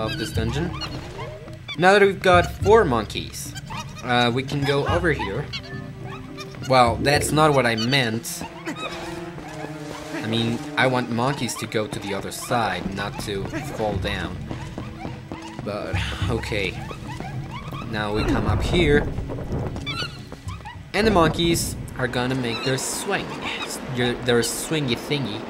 of this dungeon. Now that we've got 4 monkeys, we can go over here. Well, that's not what I meant. I mean, I want monkeys to go to the other side, not to fall down. But, okay. Now we come up here. And the monkeys are gonna make their swing. Their swingy thingy.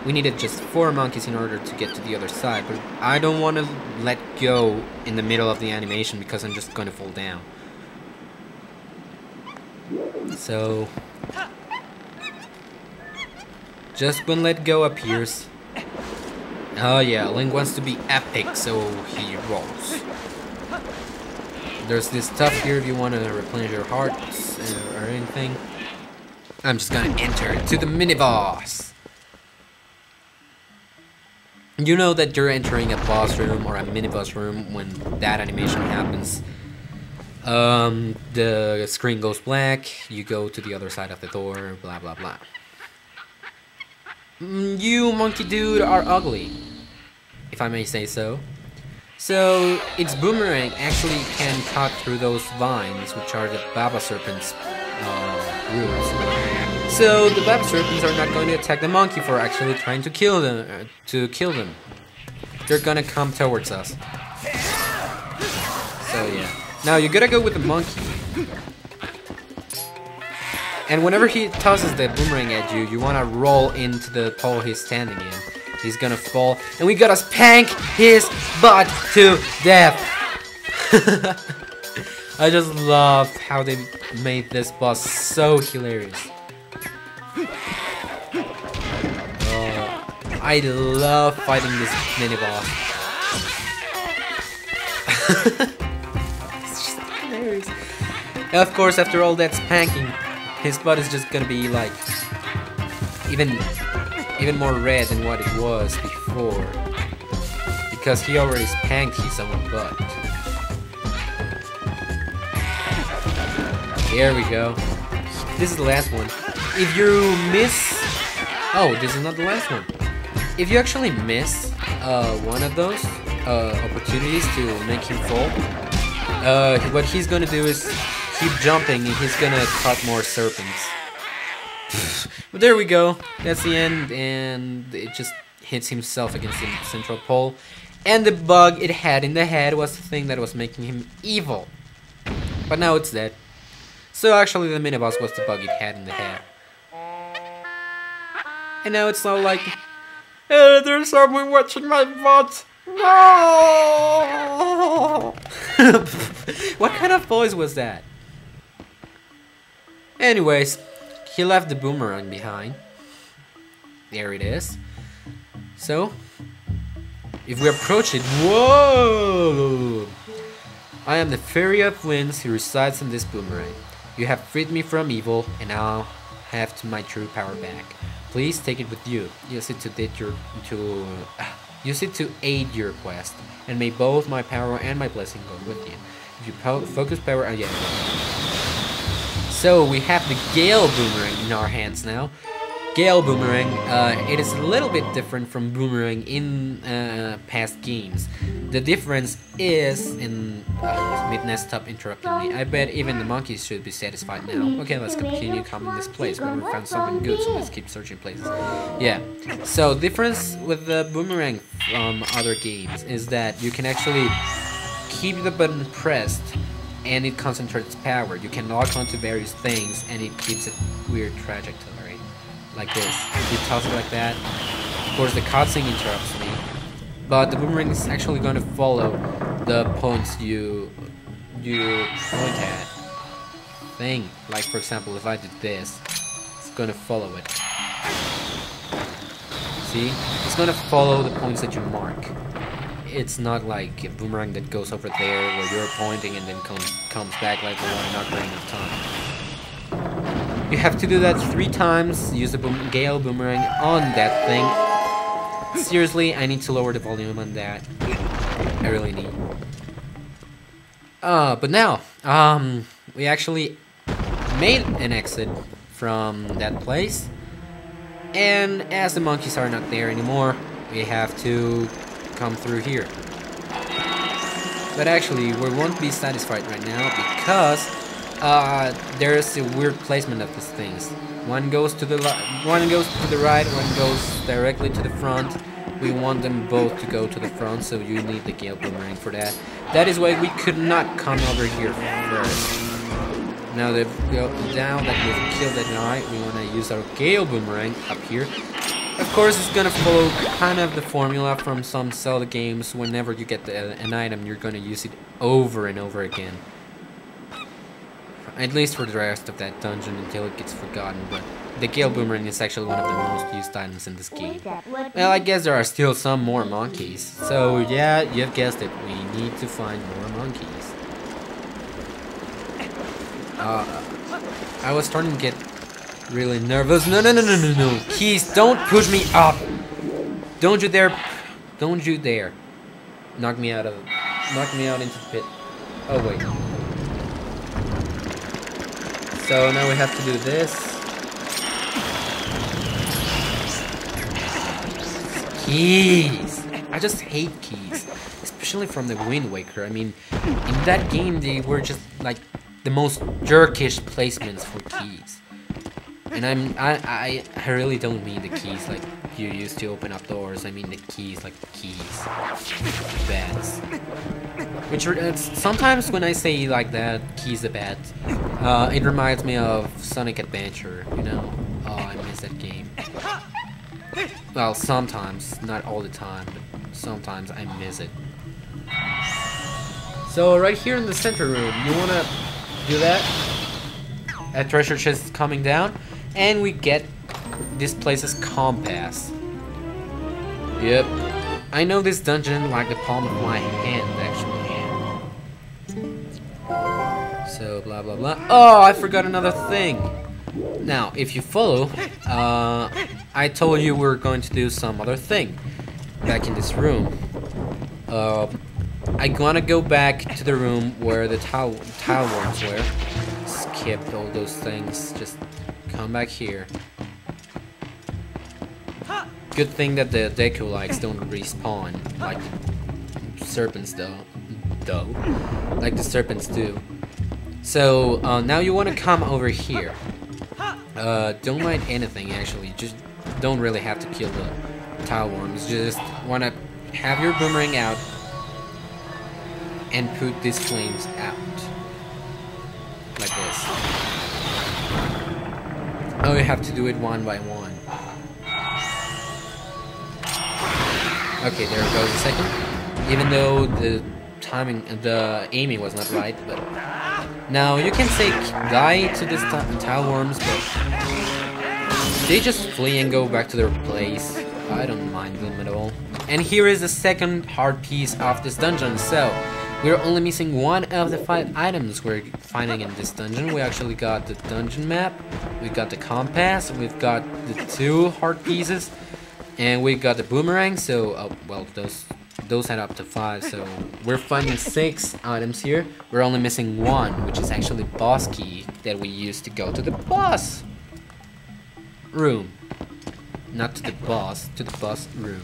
We needed just 4 monkeys in order to get to the other side, but I don't want to let go in the middle of the animation because I'm just going to fall down. So, just when let go appears. Oh yeah, Link wants to be epic, so he rolls. There's this stuff here if you want to replenish your hearts or anything. I'm just gonna enter to the mini-boss. You know that you're entering a boss room or a mini-boss room when that animation happens. The screen goes black, you go to the other side of the door, blah blah blah. You monkey dude are ugly, if I may say so. So, its boomerang actually can cut through those vines, which are the Baba Serpent's roots. So the Baba Serpents are not going to attack the monkey for actually trying to kill them. They're gonna come towards us. So yeah. Now you gotta go with the monkey. And whenever he tosses the boomerang at you, you wanna roll into the pole he's standing in. He's gonna fall, and we gotta spank his butt to death. I just love how they made this boss so hilarious. I love fighting this mini-boss. It's just hilarious. And of course, after all that spanking, his butt is just gonna be like even more red than what it was before, because he already spanked his own butt. There we go. This is the last one. If you miss... Oh, this is not the last one. If you actually miss one of those opportunities to make him fall, what he's gonna do is keep jumping and he's gonna cut more serpents. But there we go. That's the end, and it just hits himself against the central pole. And the bug it had in the head was the thing that was making him evil. But now it's dead. So actually the mini-boss was the bug it had in the head. And now it's not like, hey, there's someone watching my butt. No! What kind of voice was that? Anyways, he left the boomerang behind. There it is. So, if we approach it, whoa! I am the fairy of winds who resides in this boomerang. You have freed me from evil, and now have my true power back. Please take it with you. Use it to aid your quest, and may both my power and my blessing go with you. If you focus power, yeah. So we have the Gale Boomerang in our hands now. Gale Boomerang, it is a little bit different from Boomerang in past games. The difference is in... Midnight stop interrupting me. I bet even the monkeys should be satisfied now. Okay, let's continue coming this place. We found something good, so let's keep searching places. Yeah, so difference with the Boomerang from other games is that you can actually keep the button pressed and it concentrates power. You can lock onto various things and it keeps a weird trajectory. Like this. If you toss it like that, of course the cutscene interrupts me, but the boomerang is actually going to follow the points you point at. Thing. Like for example, if I did this, it's going to follow it. See? It's going to follow the points that you mark. It's not like a boomerang that goes over there where you're pointing and then comes back like the one in Ocarina of Time. You have to do that 3 times, use the Gale Boomerang on that thing. Seriously, I need to lower the volume on that. I really need. But now, we actually made an exit from that place. And as the monkeys are not there anymore, we have to come through here. But actually, we won't be satisfied right now because there's a weird placement of these things. One goes to the right, one goes directly to the front. We want them both to go to the front, so you need the Gale Boomerang for that. That is why we could not come over here first. Now that we've killed that guy, we want to use our Gale Boomerang up here. Of course, it's gonna follow kind of the formula from some Zelda games. Whenever you get an item, you're gonna use it over and over again. At least for the rest of that dungeon until it gets forgotten, but the Gale Boomerang is actually one of the most used items in this game. Well, I guess there are still some more monkeys. So yeah, you've guessed it, we need to find more monkeys. I was starting to get really nervous. No. Keys, don't push me up. Don't you dare knock me out into the pit. Oh wait. So now we have to do this. Keys! I just hate keys. Especially from the Wind Waker. I mean, in that game they were just like the most jerkish placements for keys. And I really don't mean the keys like you used to open up doors. I mean the keys like keys. Bats. Which sometimes when I say like that, keys a bat, it reminds me of Sonic Adventure, you know? Oh, I miss that game. Well, sometimes, not all the time, but sometimes I miss it. So right here in the center room, you wanna do that? A treasure chest is coming down, and we get this place's compass. Yep, I know this dungeon like the palm of my hand, actually. So blah blah blah. Oh, I forgot another thing. Now, if you follow, I told you we're going to do some other thing back in this room. I'm gonna go back to the room where the tile worms were. Skip all those things. Just come back here. Good thing that the deco lights don't respawn like the serpents like the serpents do. So now you want to come over here. Don't mind anything actually. Just don't really have to kill the tile worms. Just want to have your boomerang out and put these flames out like this. Oh, you have to do it one by one. Okay, there goes a second. Even though the aiming was not right, but now you can say die to these tile worms, but they just flee and go back to their place. I don't mind them at all. And here is the second hard piece of this dungeon. So we're only missing one of the 5 items we're finding in this dungeon. We actually got the dungeon map, we got the compass, we've got the 2 hard pieces, and we got the boomerang. So well, those add up to 5, so we're finding 6 items here. We're only missing 1, which is actually the boss key that we used to go to the boss room. Not to the boss room.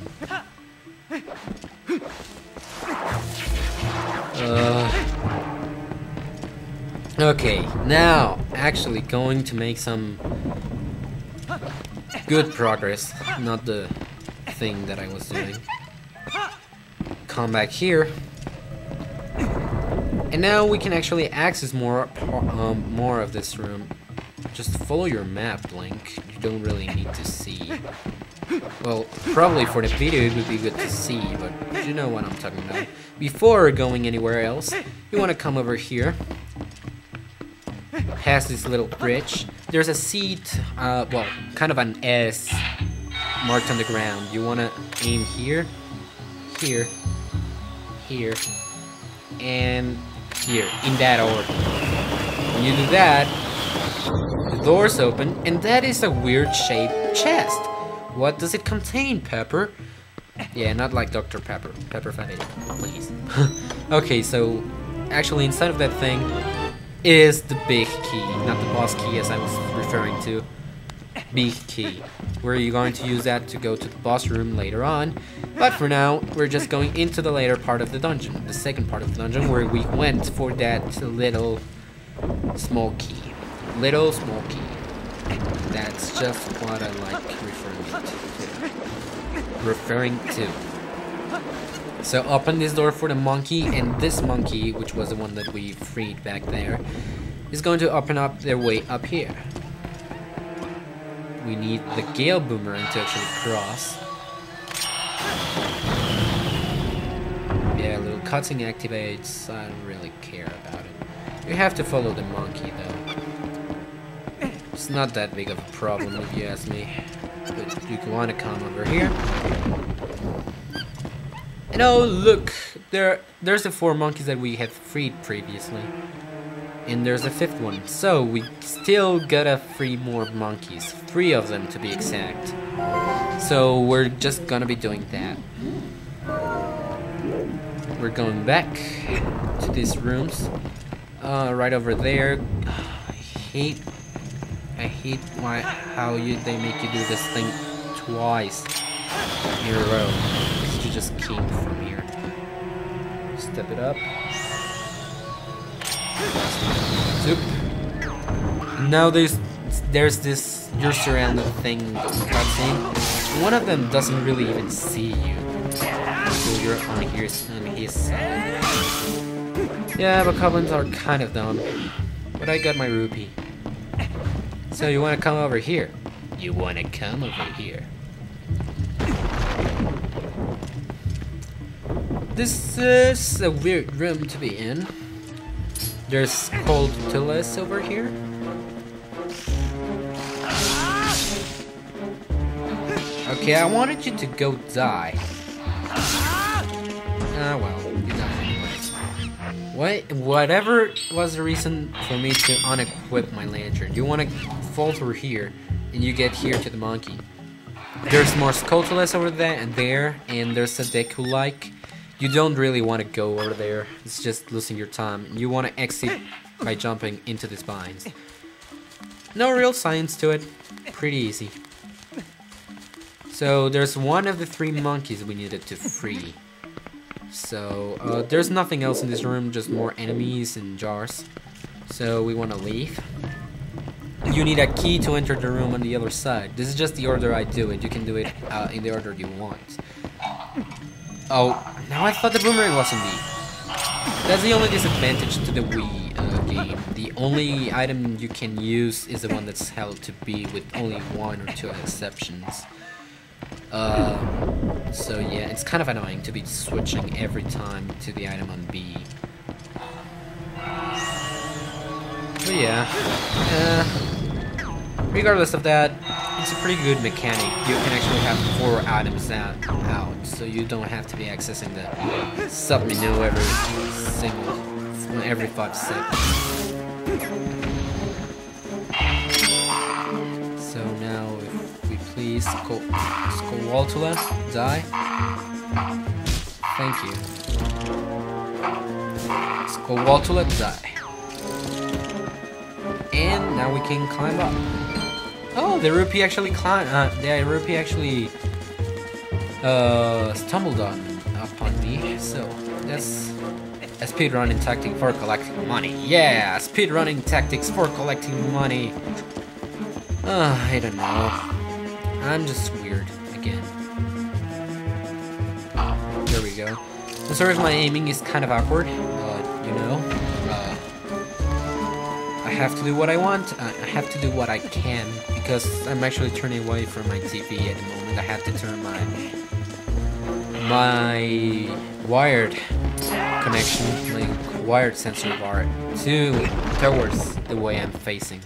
Okay, now actually going to make some good progress, not the thing that I was doing. Come back here, and now we can actually access more of this room. Just follow your map, Link. You don't really need to see. Well, probably for the video it would be good to see, but you know what I'm talking about. Before going anywhere else, you want to come over here, past this little bridge. There's a seat, well, kind of an S marked on the ground. You want to aim here, here, here, and here, in that order. When you do that, the doors open, and that is a weird shaped chest. What does it contain, Pepper? Yeah, not like Dr. Pepper. Pepper Fatty, please. Okay, so actually inside of that thing is the big key, not the boss key as I was referring to. B key. We're going to use that to go to the boss room later on, but for now we're just going into the later part of the dungeon, the second part of the dungeon, where we went for that little small key. Little small key. That's just what I like referring to. So open this door for the monkey, and this monkey, which was the one that we freed back there, is going to open up their way up here. We need the Gale Boomerang to actually cross. Yeah, little cutscene activates. I don't really care about it. You have to follow the monkey though. It's not that big of a problem if you ask me. But you want to come over here. And oh look! There's the 4 monkeys that we had freed previously. And there's a 5th one. So we still gotta free more monkeys. 3 of them to be exact. So we're just gonna be doing that. We're going back to these rooms. Right over there. I hate how they make you do this thing twice in a row. You just came from here. Step it up. Zoop. Now there's this you're surrounded thing cutscene. One of them doesn't really even see you. So you're on his side. Yeah, but goblins are kind of dumb. But I got my rupee. So you wanna come over here? You wanna come over here? This is a weird room to be in. There's cold TLOZ over here. Okay, I wanted you to go die. Ah well, you died anyway. Whatever was the reason for me to unequip my lantern. You wanna fall through here, and you get here to the monkey. There's more skull TLOZ over there, and there's a Deku-like. You don't really want to go over there. It's just losing your time. You want to exit by jumping into the spines. No real science to it. Pretty easy. So there's one of the 3 monkeys we needed to free. So there's nothing else in this room, just more enemies and jars. So we want to leave. You need a key to enter the room on the other side. This is just the order I do it. You can do it in the order you want. Oh, now I thought the boomerang wasn't B. That's the only disadvantage to the Wii game. The only item you can use is the one that's held to B with only 1 or 2 exceptions. So yeah, it's kind of annoying to be switching every time to the item on B. But yeah, regardless of that, it's a pretty good mechanic. You can actually have 4 items out, so you don't have to be accessing the sub-menu every 5 seconds. So now, if we please, Skullwaltula, die. Thank you. Skullwaltula, die. And now we can climb up. Oh, the rupee actually stumbled upon me. So that's a speedrunning tactic for collecting money. Yeah, speedrunning tactics for collecting money. I don't know. I'm just weird again. There we go. I'm sorry if my aiming is kind of awkward, but you know. I have to do what I want. I have to do what I can because I'm actually turning away from my TV at the moment. I have to turn my wired connection, my wired sensor bar towards the way I'm facing.